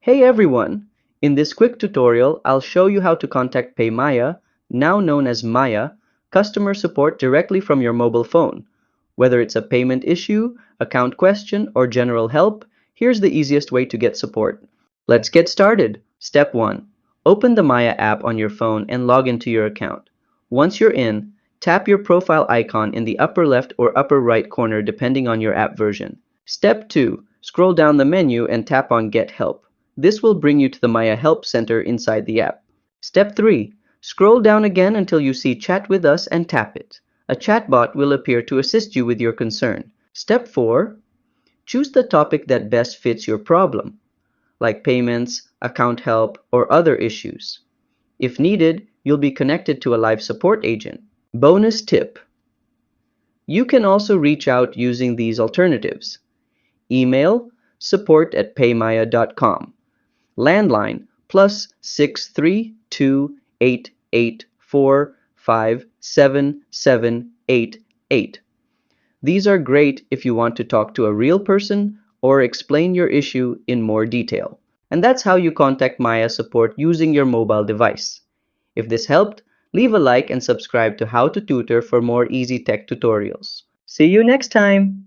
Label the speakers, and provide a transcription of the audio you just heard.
Speaker 1: Hey everyone! In this quick tutorial, I'll show you how to contact PayMaya, now known as Maya, customer support directly from your mobile phone. Whether it's a payment issue, account question, or general help, here's the easiest way to get support. Let's get started. Step 1. Open the Maya app on your phone and log into your account. Once you're in, tap your profile icon in the upper left or upper right corner depending on your app version. Step 2. Scroll down the menu and tap on Get Help. This will bring you to the Maya Help Center inside the app. Step 3. Scroll down again until you see Chat with Us and tap it. A chatbot will appear to assist you with your concern. Step 4. Choose the topic that best fits your problem, like payments, account help, or other issues. If needed, you'll be connected to a live support agent. Bonus tip: you can also reach out using these alternatives. Email support@paymaya.com. Landline +63288457788. These are great if you want to talk to a real person or explain your issue in more detail. And that's how you contact Maya support using your mobile device. If this helped, leave a like and subscribe to How to Tutor for more easy tech tutorials. See you next time!